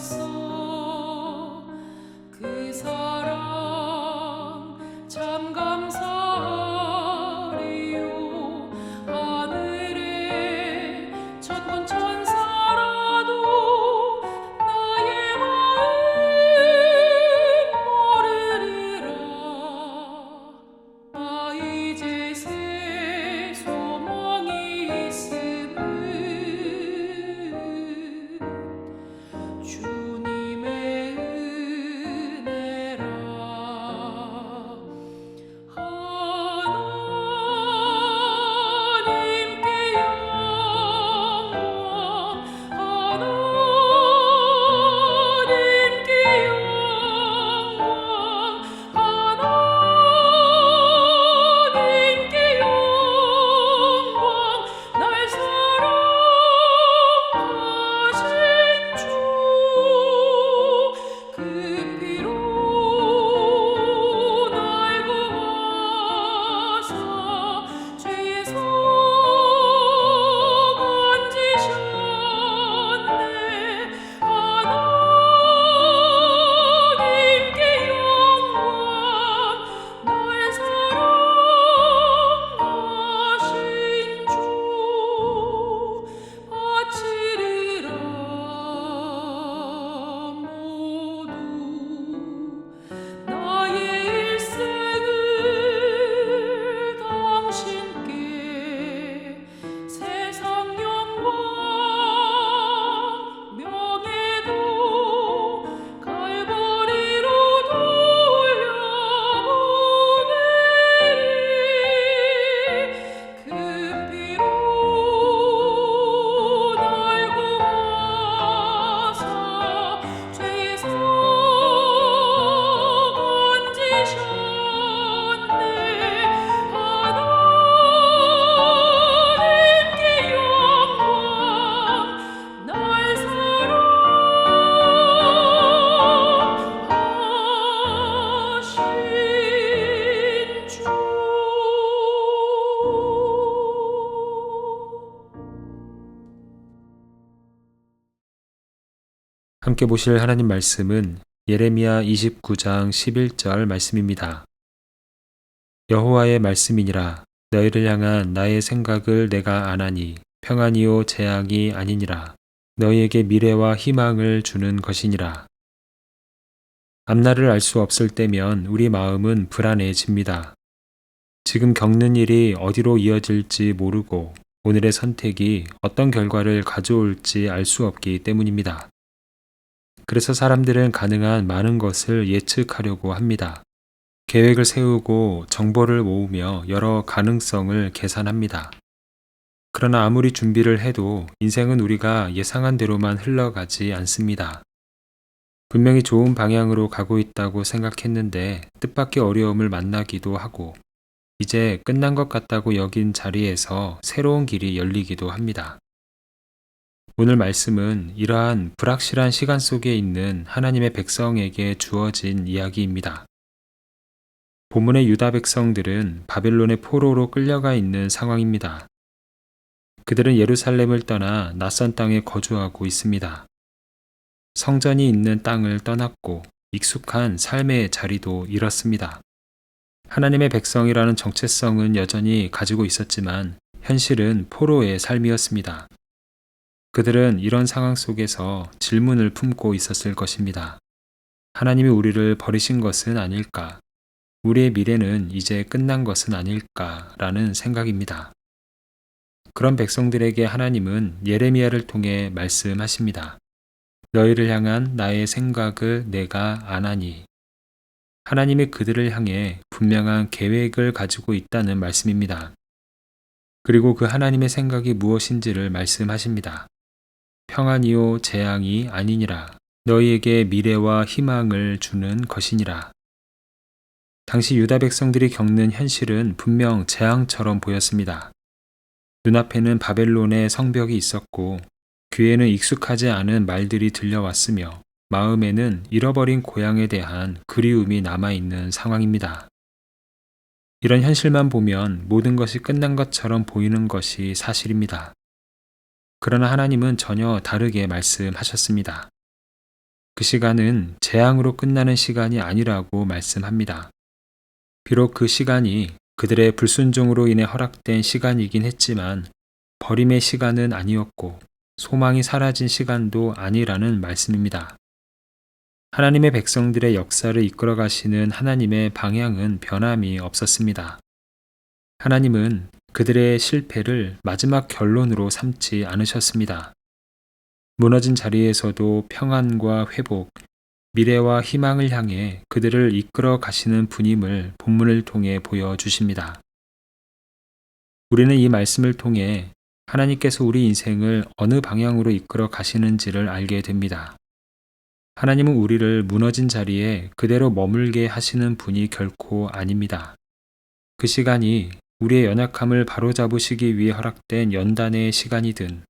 주셨어. 그 사랑 참 감사리요. 하늘의 천군 천사라도 나의 마음 모르리라. 나 이제 새 소망이 있음을 주님의 은혜라. 하나님께 영광, 하나님께 영광, 하나님께 영광. 날 사랑하신 주, 그 피로 날 구하사 죄에서 건지셨네. 하나님께 영광, 날 사랑하신 주 바치리라. 모두 나의 일생을 당신께 세상 영광 명예도 갈보리로 돌려보내리. 그 피로 날 구하사 죄에서 건지셨네. 하나님께 영광, 날 사랑하신 주. 함께 보실 하나님 말씀은 예레미야 29장 11절 말씀입니다. 여호와의 말씀이니라. 너희를 향한 나의 생각을 내가 아나니 평안이요 재앙이 아니니라. 너희에게 미래와 희망을 주는 것이니라. 앞날을 알 수 없을 때면 우리 마음은 불안해집니다. 지금 겪는 일이 어디로 이어질지 모르고 오늘의 선택이 어떤 결과를 가져올지 알 수 없기 때문입니다. 그래서 사람들은 가능한 많은 것을 예측하려고 합니다. 계획을 세우고 정보를 모으며 여러 가능성을 계산합니다. 그러나 아무리 준비를 해도 인생은 우리가 예상한 대로만 흘러가지 않습니다. 분명히 좋은 방향으로 가고 있다고 생각했는데 뜻밖의 어려움을 만나기도 하고 이제 끝난 것 같다고 여긴 자리에서 새로운 길이 열리기도 합니다. 오늘 말씀은 이러한 불확실한 시간 속에 있는 하나님의 백성에게 주어진 이야기입니다. 본문의 유다 백성들은 바벨론의 포로로 끌려가 있는 상황입니다. 그들은 예루살렘을 떠나 낯선 땅에 거주하고 있습니다. 성전이 있는 땅을 떠났고 익숙한 삶의 자리도 잃었습니다. 하나님의 백성이라는 정체성은 여전히 가지고 있었지만 현실은 포로의 삶이었습니다. 그들은 이런 상황 속에서 질문을 품고 있었을 것입니다. 하나님이 우리를 버리신 것은 아닐까? 우리의 미래는 이제 끝난 것은 아닐까? 라는 생각입니다. 그런 백성들에게 하나님은 예레미야를 통해 말씀하십니다. 너희를 향한 나의 생각을 내가 아나니. 하나님이 그들을 향해 분명한 계획을 가지고 있다는 말씀입니다. 그리고 그 하나님의 생각이 무엇인지를 말씀하십니다. 평안이요 재앙이 아니니라. 너희에게 미래와 희망을 주는 것이니라. 당시 유다 백성들이 겪는 현실은 분명 재앙처럼 보였습니다. 눈앞에는 바벨론의 성벽이 있었고 귀에는 익숙하지 않은 말들이 들려왔으며 마음에는 잃어버린 고향에 대한 그리움이 남아있는 상황입니다. 이런 현실만 보면 모든 것이 끝난 것처럼 보이는 것이 사실입니다. 그러나 하나님은 전혀 다르게 말씀하셨습니다. 그 시간은 재앙으로 끝나는 시간이 아니라고 말씀합니다. 비록 그 시간이 그들의 불순종으로 인해 허락된 시간이긴 했지만 버림의 시간은 아니었고 소망이 사라진 시간도 아니라는 말씀입니다. 하나님의 백성들의 역사를 이끌어 가시는 하나님의 방향은 변함이 없었습니다. 하나님은 그들의 실패를 마지막 결론으로 삼지 않으셨습니다. 무너진 자리에서도 평안과 회복, 미래와 희망을 향해 그들을 이끌어 가시는 분임을 본문을 통해 보여주십니다. 우리는 이 말씀을 통해 하나님께서 우리 인생을 어느 방향으로 이끌어 가시는지를 알게 됩니다. 하나님은 우리를 무너진 자리에 그대로 머물게 하시는 분이 결코 아닙니다. 그 시간이 우리의 연약함을 바로잡으시기 위해 허락된 연단의 시간이든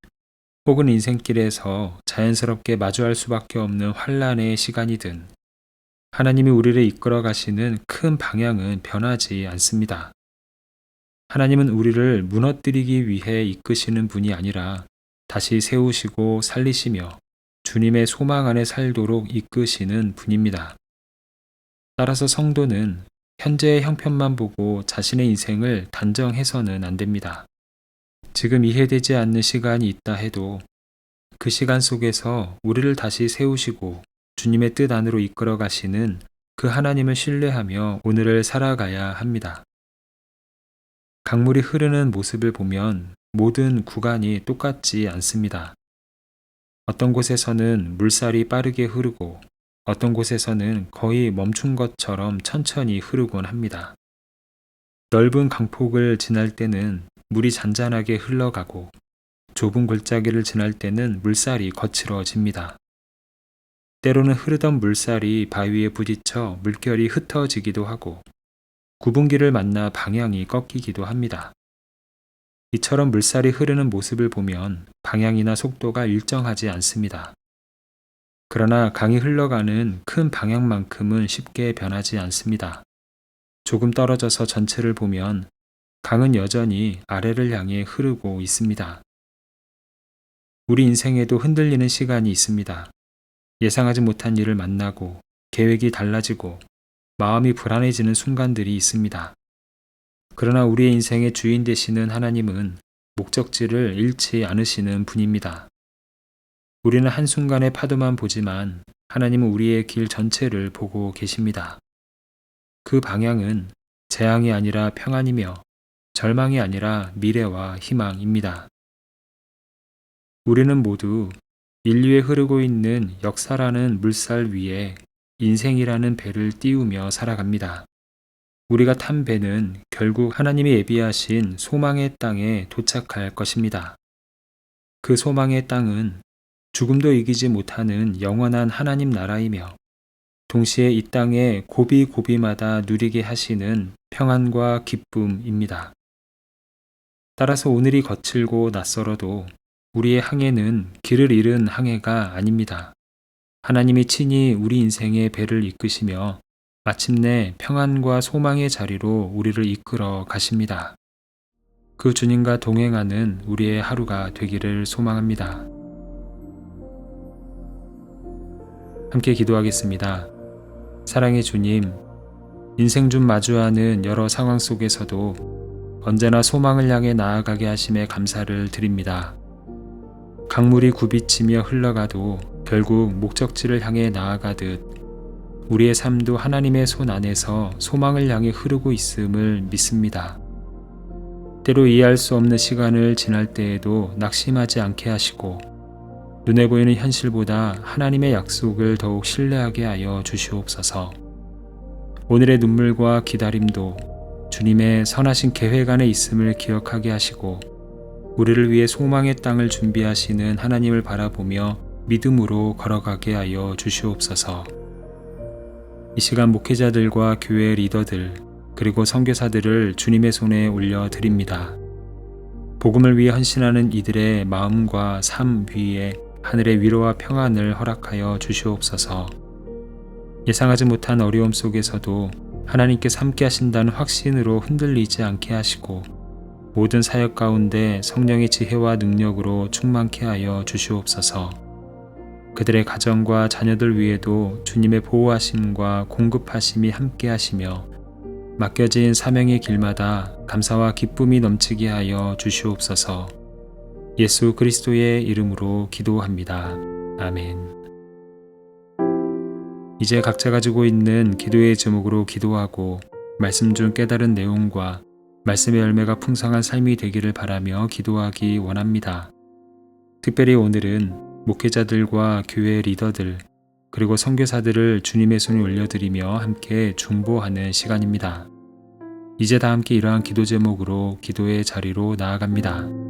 혹은 인생길에서 자연스럽게 마주할 수밖에 없는 환난의 시간이든 하나님이 우리를 이끌어 가시는 큰 방향은 변하지 않습니다. 하나님은 우리를 무너뜨리기 위해 이끄시는 분이 아니라 다시 세우시고 살리시며 주님의 소망 안에 살도록 이끄시는 분입니다. 따라서 성도는 현재의 형편만 보고 자신의 인생을 단정해서는 안 됩니다. 지금 이해되지 않는 시간이 있다 해도 그 시간 속에서 우리를 다시 세우시고 주님의 뜻 안으로 이끌어 가시는 그 하나님을 신뢰하며 오늘을 살아가야 합니다. 강물이 흐르는 모습을 보면 모든 구간이 똑같지 않습니다. 어떤 곳에서는 물살이 빠르게 흐르고 어떤 곳에서는 거의 멈춘 것처럼 천천히 흐르곤 합니다. 넓은 강폭을 지날 때는 물이 잔잔하게 흘러가고 좁은 골짜기를 지날 때는 물살이 거칠어집니다. 때로는 흐르던 물살이 바위에 부딪혀 물결이 흩어지기도 하고 구분기를 만나 방향이 꺾이기도 합니다. 이처럼 물살이 흐르는 모습을 보면 방향이나 속도가 일정하지 않습니다. 그러나 강이 흘러가는 큰 방향만큼은 쉽게 변하지 않습니다. 조금 떨어져서 전체를 보면 강은 여전히 아래를 향해 흐르고 있습니다. 우리 인생에도 흔들리는 시간이 있습니다. 예상하지 못한 일을 만나고 계획이 달라지고 마음이 불안해지는 순간들이 있습니다. 그러나 우리의 인생의 주인 되시는 하나님은 목적지를 잃지 않으시는 분입니다. 우리는 한순간의 파도만 보지만 하나님은 우리의 길 전체를 보고 계십니다. 그 방향은 재앙이 아니라 평안이며 절망이 아니라 미래와 희망입니다. 우리는 모두 인류에 흐르고 있는 역사라는 물살 위에 인생이라는 배를 띄우며 살아갑니다. 우리가 탄 배는 결국 하나님이 예비하신 소망의 땅에 도착할 것입니다. 그 소망의 땅은 죽음도 이기지 못하는 영원한 하나님 나라이며 동시에 이 땅의 고비고비마다 누리게 하시는 평안과 기쁨입니다. 따라서 오늘이 거칠고 낯설어도 우리의 항해는 길을 잃은 항해가 아닙니다. 하나님이 친히 우리 인생의 배를 이끄시며 마침내 평안과 소망의 자리로 우리를 이끌어 가십니다. 그 주님과 동행하는 우리의 하루가 되기를 소망합니다. 함께 기도하겠습니다. 사랑의 주님, 인생 중 마주하는 여러 상황 속에서도 언제나 소망을 향해 나아가게 하심에 감사를 드립니다. 강물이 굽이치며 흘러가도 결국 목적지를 향해 나아가듯 우리의 삶도 하나님의 손 안에서 소망을 향해 흐르고 있음을 믿습니다. 때로 이해할 수 없는 시간을 지날 때에도 낙심하지 않게 하시고 눈에 보이는 현실보다 하나님의 약속을 더욱 신뢰하게 하여 주시옵소서. 오늘의 눈물과 기다림도 주님의 선하신 계획 안에 있음을 기억하게 하시고 우리를 위해 소망의 땅을 준비하시는 하나님을 바라보며 믿음으로 걸어가게 하여 주시옵소서. 이 시간 목회자들과 교회 리더들 그리고 선교사들을 주님의 손에 올려드립니다. 복음을 위해 헌신하는 이들의 마음과 삶 위에 하늘의 위로와 평안을 허락하여 주시옵소서. 예상하지 못한 어려움 속에서도 하나님께서 함께 하신다는 확신으로 흔들리지 않게 하시고 모든 사역 가운데 성령의 지혜와 능력으로 충만케 하여 주시옵소서. 그들의 가정과 자녀들 위에도 주님의 보호하심과 공급하심이 함께 하시며 맡겨진 사명의 길마다 감사와 기쁨이 넘치게 하여 주시옵소서. 예수 그리스도의 이름으로 기도합니다. 아멘. 이제 각자 가지고 있는 기도의 제목으로 기도하고 말씀 중 깨달은 내용과 말씀의 열매가 풍성한 삶이 되기를 바라며 기도하기 원합니다. 특별히 오늘은 목회자들과 교회 리더들 그리고 선교사들을 주님의 손에 올려드리며 함께 중보하는 시간입니다. 이제 다 함께 이러한 기도 제목으로 기도의 자리로 나아갑니다.